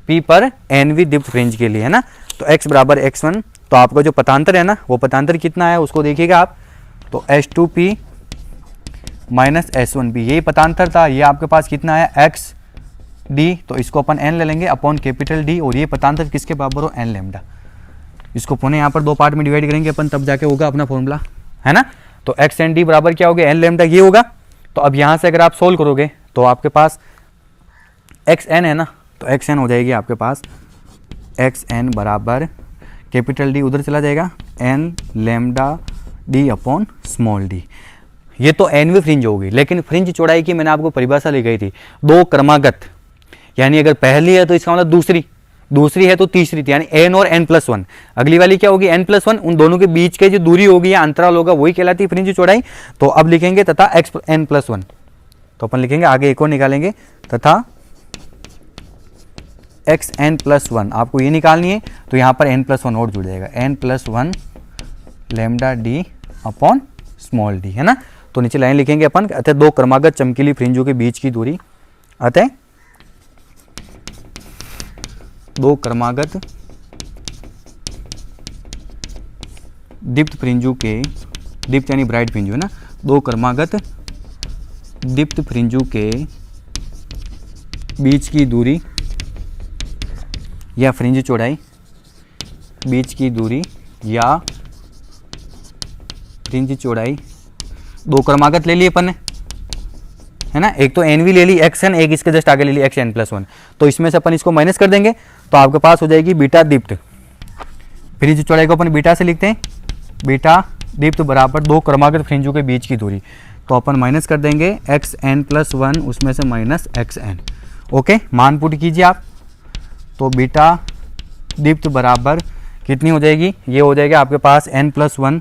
p पर एनवी दीप्त फ्रिंज के लिए, है ना। तो x बराबर x1, तो आपका जो पतांतर है ना, वो पतांतर कितना है उसको देखिएगा आप। तो H2P माइनस S1P, यही पतांतर था। ये आपके पास कितना है? XD, तो इसको अपन n ले लेंगे अपॉन कैपिटल D, और ये पतांतर किसके बराबर हो? n lambda. इसको पुनः यहाँ पर दो पार्ट में डिवाइड करेंगे अपन, तब जाके होगा अपना फॉर्मूला, है ना। तो x एन डी बराबर क्या हो गया? n लेमडा, ये होगा। तो अब यहाँ से अगर आप सोल्व करोगे तो आपके पास xn है ना, तो xn हो जाएगी आपके पास xn बराबर कैपिटल D उधर चला जाएगा, n lambda d upon small d। ये तो एनवी फ्रिंज होगी, लेकिन फ्रिंज चौड़ाई की मैंने आपको परिभाषा ली गई थी, दो क्रमागत, यानी अगर पहली है तो इसका मतलब दूसरी, दूसरी है तो तीसरी थी, यानी n और n+1। अगली वाली क्या होगी? n+1। उन दोनों के बीच के जो दूरी होगी या अंतराल होगा वही कहलाती है फ्रिंज चौड़ाई। तो अब लिखेंगे तथा xn+1, तो अपन लिखेंगे आगे एक और निकालेंगे, तथा xn+1 आपको ये निकालनी है, तो यहाँ पर n+1 और जुड़ जाएगा, n+1 lambda d upon small d, है ना। तो नीचे लाइन लिखेंगे अपन, अतः दो क्रमागत चमकीली फ्रिंजों के बीच की दूरी, अतः दो क्रमागत दीप्त फ्रिंजों के, दीप्त यानी ब्राइट फ्रिंजों, है ना, दो क्रमागत दीप्त फ्रिंजों के बीच की दूरी या फ्रिंज चौड़ाई, बीच की दूरी या फ्रिंज चौड़ाई, दो क्रमागत ले लिए अपन ने, है ना। एक तो एनवी ले ली एक्सएन, एक इसके जस्ट आगे ले ली xn+1। तो इसमें से अपन इसको माइनस कर देंगे तो आपके पास हो जाएगी बीटा दीप्त। फ्रिंज चौड़ाई को अपन बीटा से लिखते हैं, बीटा दीप्त बराबर दो क्रमागत फ्रिंजों के बीच की दूरी। तो अपन माइनस कर देंगे xn+1, उसमें से माइनस xn। ओके, मान पुट कीजिए आप। तो बीटा दीप्त बराबर कितनी हो जाएगी? ये हो जाएगा आपके पास n+1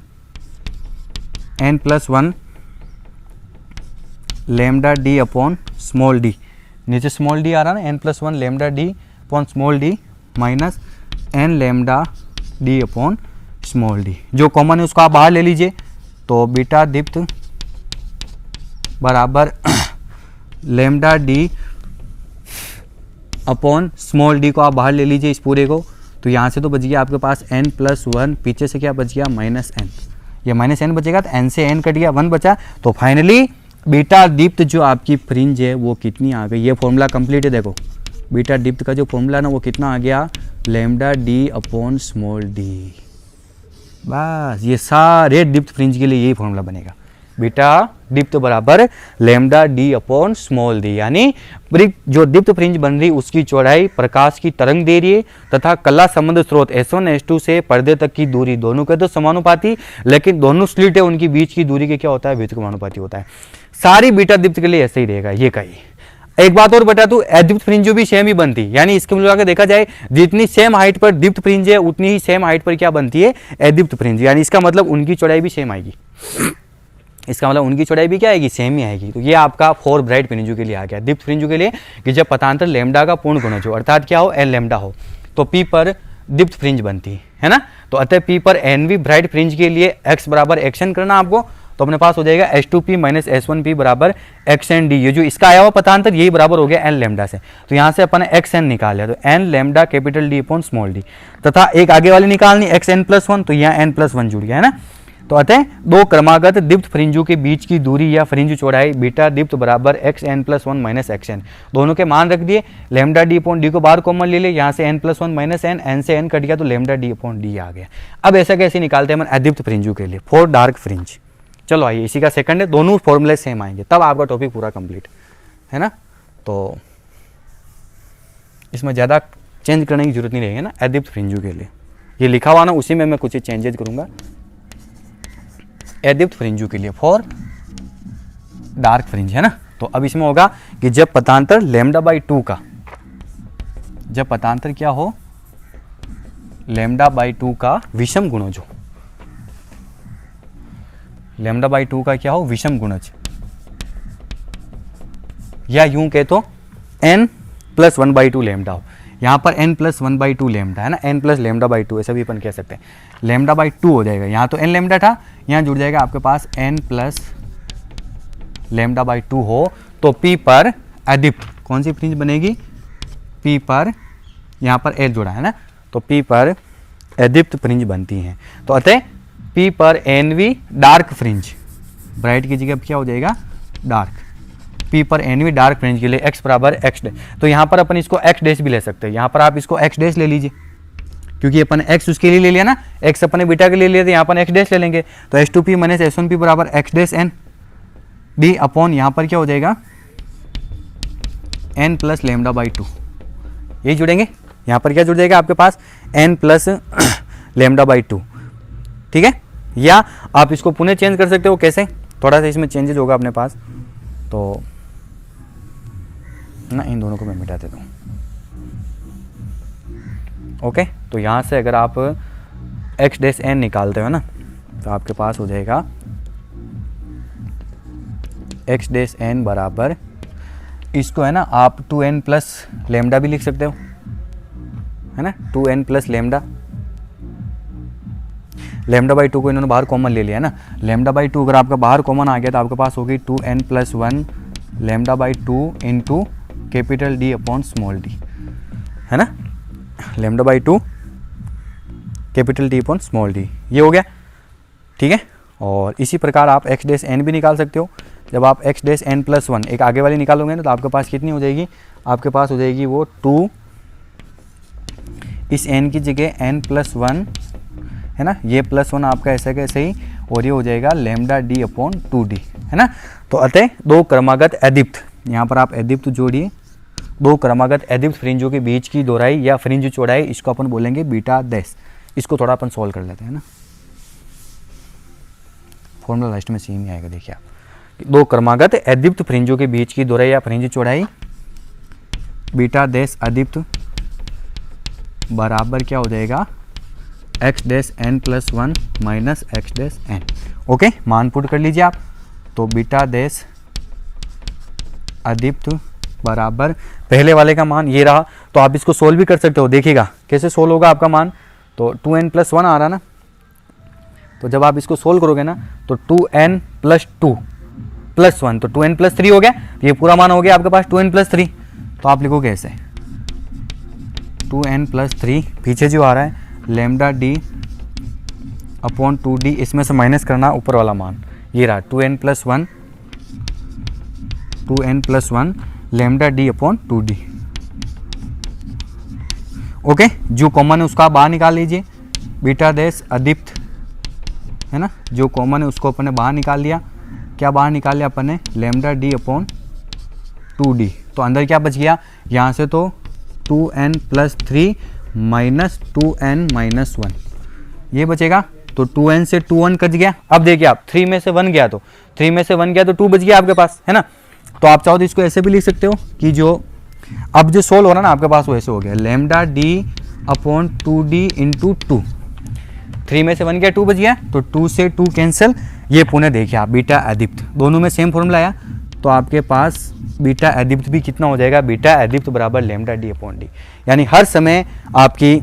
lambda D upon small D, नीचे स्मॉल डी आ रहा है ना, n+1 lambda D upon small D minus n lambda D upon small D. जो कॉमन है उसको आप बाहर ले लीजिए। तो बीटा दीप्त बराबर lambda D upon small D को आप बाहर ले लीजिए इस पूरे को। तो यहाँ से तो बच गया आपके पास n+1, पीछे से क्या बच गया? -n। ये -n बचेगा तो n से n कट गया, 1 बचा। तो फाइनली बीटा दीप्त जो आपकी फ्रिंज है वो कितनी आ गई? ये फॉर्मूला कंप्लीट है। देखो बीटा दीप्त का जो फॉर्मूला ना वो कितना आ गया? Lambda D upon small D. बस ये सारे दीप्त फ्रिंज के लिए यही फॉर्मूला बनेगा, बीटा दीप्त बराबर lambda D upon small D. यानी जो दीप्त फ्रिंज बन रही उसकी चौड़ाई प्रकाश की तरंग दे रही है तथा कला संबंध स्रोत S1 S2 से पर्दे तक की दूरी, दोनों के तो समानुपाती, लेकिन दोनों स्लिट है उनकी बीच की दूरी के क्या होता है? व्युत्क्रमानुपाती होता है। सारी बीटा दीप्त के लिए ऐसे ही रहेगा। ये कही एक बात और बता दूं, अदीप्त फ्रिंज भी सेम ही बनती है, यानी इसके मिला के देखा जाए जितनी सेम हाइट पर दीप्त फ्रिंज है उतनी ही सेम हाइट पर क्या बनती है? अदीप्त फ्रिंज। यानी इसका मतलब उनकी चौड़ाई भी सेम आएगी, इसका मतलब उनकी चौड़ाई भी क्या आएगी? सेम ही आएगी। तो ये आपका 4 ब्राइट फ्रिंजों के लिए आ गया, दीप्त फ्रिंजों के लिए, कि जब पतांतर लेमडा का पूर्ण गुणज हो, अर्थात क्या हो? n लेमडा हो, तो p पर दीप्त फ्रिंज बनती है ना। तो अतः p पर एनवी ब्राइट फ्रिंज के लिए x बराबर एक्शन करना आपको, तो अपने पास हो जाएगा H2P माइनस S1P बराबर xn d। ये जो इसका आया हुआ पतांतर यही बराबर हो गया n लेमडा से। तो यहाँ से अपन xn निकाल लिया, तो n lambda capital D upon small d, तथा एक आगे वाली निकालनी xn+1, तो यहाँ n+1 जुड़ गया, है ना। तो अतः दो क्रमागत दीप्त फ्रिंजों के बीच की दूरी या फ्रिंज चौड़ाई बीटा दीप्त बराबर xn+1 माइनस xn, दोनों के मान रख दिए। लेमडा डी अपॉन डी को बाहर कॉमन ले ले, यहाँ से n+1 माइनस n से n कट गया तो लेमडा डी अपॉन डी आ गया। अब ऐसा कैसे निकालते हैं अपन अदीप्त फ्रिंजों के लिए? 4 डार्क फ्रिंज। चलो आइए, इसी का सेकंड है, दोनों फॉर्मूले सेम आएंगे, तब आपका टॉपिक पूरा कंप्लीट है ना। तो इसमें ज़्यादा चेंज करने की जरूरत नहीं रहेगी ना एडिप्त फ्रिंजू के लिए, ये लिखा हुआ ना उसी में मैं कुछ चेंजेस करूँगा एडिप्त फ्रिंजू के लिए फॉर डार्क फ्रिंज, है ना। तो अब इसमें होगा कि जब पतांतर λ/2 का, जब पतांतर क्या हो λ/2 का विषम गुणज हो, λ/2 का क्या हो विषम गुणज, या यूं कहे तो n+1/2 लैम्डा हो, यहाँ पर n+1/2 लैम्डा है ना, n+λ/2 ऐसा भी अपन कह सकते हैं, λ/2 हो जाएगा, यहाँ तो n लैम्डा था, यहाँ जुड़ जाएगा आपके पास n+λ/2 हो, तो P पर एडिप्त कौन सी फ्रिंज बनेगी, P पर, यहाँ पर H जुड़ा है ना, तो P पर एडिप्त फ्रिंज बनती हैं। तो अतः P पर NV डार्क फ्रिंज, ब्राइट की जगह क्या हो जाएगा डार्क, P पर NV डार्क फ्रिंज के लिए x बराबर x डैश, तो यहाँ पर अपन इसको x डैश भी ले सकते हैं, यहाँ पर आप इसको x डैश ले लीजिए, क्योंकि अपन x उसके लिए ले लिया ना, x अपने बीटा के लिए लिया, तो यहाँ पर x डैश ले लेंगे, तो H2P माइनस H1P बराबर x dash n d upon यहाँ पर क्या हो जाएगा n+λ/2, यही जुड़ेंगे, यहाँ पर क्या जुड़ जाएगा आपके पास n+λ/2, ठीक है। या आप इसको पुनः चेंज कर सकते हो, कैसे, थोड़ा सा इसमें चेंजेस होगा अपने पास, तो ना इन दोनों को मैं मिटा देता हूँ, ओके। तो यहाँ से अगर आप x डैश n निकालते हो ना, तो आपके पास हो जाएगा x डैश n बराबर, इसको है ना आप 2n+λ भी लिख सकते हो, है ना, 2n+λ, λ/2 को इन्होंने बाहर कॉमन ले लिया है ना, λ/2 अगर आपका बाहर कॉमन आ गया तो आपके पास होगी 2n+1 λ/2 into capital D upon small d, है ना, λ/2 capital D upon small d, ये हो गया, ठीक है। और इसी प्रकार आप x डैश n भी निकाल सकते हो, जब आप x डैश n+1 एक आगे वाली निकालोगे ना, तो आपके पास कितनी हो जाएगी, आपके पास हो जाएगी वो 2, इस n की जगह n+1 है ना, ये +1 आपका ऐसा कैसे ही, और ये हो जाएगा λd अपॉन 2d, है ना। तो अतः दो क्रमागत एडिप्त, यहाँ पर आप एडिप्त जोड़िए, दो क्रमागत एडिप्त फ्रिंजों के बीच की दोहराई या फ्रिंज चौड़ाई, इसको अपन बोलेंगे बीटा डैश। इसको थोड़ा अपन सॉल्व कर लेते हैं ना, फॉर्मूला लास्ट में सेम ही आएगा, देखिए आप, दो क्रमागत एडिप्त फ्रिंजों के बीच की दोहराई या फ्रिंज चौड़ाई बीटा डैश एडिप्त बराबर क्या हो जाएगा x dash n+1 minus x dash n, okay. मान पुट कर लीजिए आप, तो बीटा डैश एडिप्त बराबर पहले वाले का मान ये रहा, तो आप इसको सोल्व भी कर सकते हो, देखिएगा कैसे सोल्व होगा आपका मान, तो 2n+1 आ रहा ना, तो जब आप इसको सोल्व करोगे ना, तो 2n+2+1 तो 2n+3 हो गया, ये पूरा मान हो गया आपके पास 2n+3, तो आप लिखोगे ऐसे 2n+3, पीछे जो आ रहा है λd अपॉन 2d, इसमें से माइनस करना ऊपर वाला मान, ये रहा 2n+1 λd upon 2d, okay. जो कॉमन है उसका बाहर निकाल लीजिए, बीटा डैश एडिप्त है ना, जो कॉमन है उसको अपन ने बाहर निकाल लिया, क्या बाहर निकाल लिया अपन ने λd अपॉन 2d, तो अंदर क्या बच गया, यहाँ से तो 2n+3 माइनस 2n-1 ये बचेगा, तो 2n से 2 कट गया। अब देखिए आप 3 में से 1 गया, तो 3 में से 1 गया तो 2 बच गया आपके पास, है ना। तो आप चाहो तो इसको ऐसे भी लिख सकते हो कि जो अब जो सोल्व हो रहा है ना आपके पास वो ऐसे हो गया λd अपॉन 2d इंटू 2, 3 में से 1 गया 2 बच गया, तो 2 से 2 कैंसिल, ये पुनः देखिए आप बीटा एडिप्त, दोनों में सेम फॉर्मूला आया, तो आपके पास बीटा एडिप्त भी कितना हो जाएगा, बीटा एडिप्त बराबर λd अपॉन d, यानी हर समय आपकी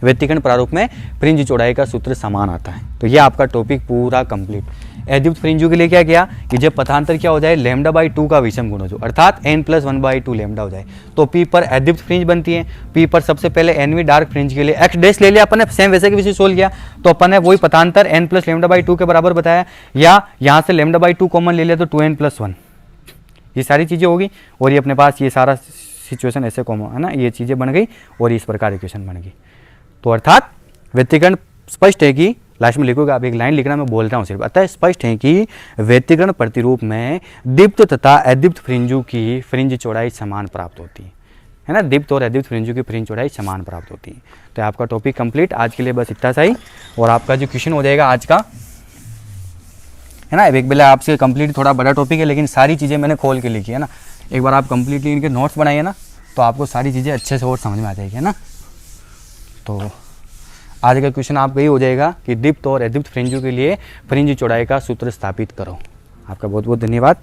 व्यतिकरण प्रारूप में फ्रिंज चौड़ाई का सूत्र समान आता है। तो ये आपका टॉपिक पूरा कंप्लीट। एडिप्त फ्रिंजों के लिए क्या किया कि जब पथांतर क्या हो जाए λ/2 का विषम गुणज हो, अर्थात n+1/2 लैम्डा हो जाए, तो P पर एडिप्त फ्रिंज बनती है। P पर सबसे पहले NV डार्क फ्रिंज के लिए x डैश ले लिया अपन ने, सेम वैसे के विषय सोल्व किया, तो अपन ने वही पथांतर n+λ/2 के बराबर बताया, या यहाँ से λ/2 कॉमन ले लिया तो 2n+1, ये सारी चीज़ें होगी, और ये अपने पास ये सारा सिचुएशन ऐसे कॉमन है ना, ये चीज़ें बन गई और इस प्रकार इक्वेशन बन गई। तो अर्थात व्यतिकरण स्पष्ट है कि लास्ट में लिखोगे आप, एक लाइन लिखना, मैं बोल रहा हूँ सिर्फ। अतः स्पष्ट है कि व्यतिकरण प्रतिरूप में दीप्त तथा अदीप्त फ्रिंजों की फ्रिंज चौड़ाई समान प्राप्त होती है ना। दीप्त और अदीप्त फ्रिंजों की फ्रिंज चौड़ाई समान प्राप्त होती है। तो आपका टॉपिक कंप्लीट आज के लिए, बस इतना सा ही। और आपका जो क्वेश्चन हो जाएगा आज का, है ना, एक बेला आपसे कंप्लीट थोड़ा बड़ा टॉपिक है, लेकिन सारी चीज़ें मैंने खोल के लिखी है ना। एक बार आप कंप्लीटली इनके नोट्स बनाइए ना, तो आपको सारी चीज़ें अच्छे से और समझ में आ जाएगी, है ना। तो आज का क्वेश्चन आपका ये हो जाएगा कि दीप्त और अदीप्त फ्रिंजों के लिए फ्रिंज चौड़ाई का सूत्र स्थापित करो। आपका बहुत बहुत धन्यवाद।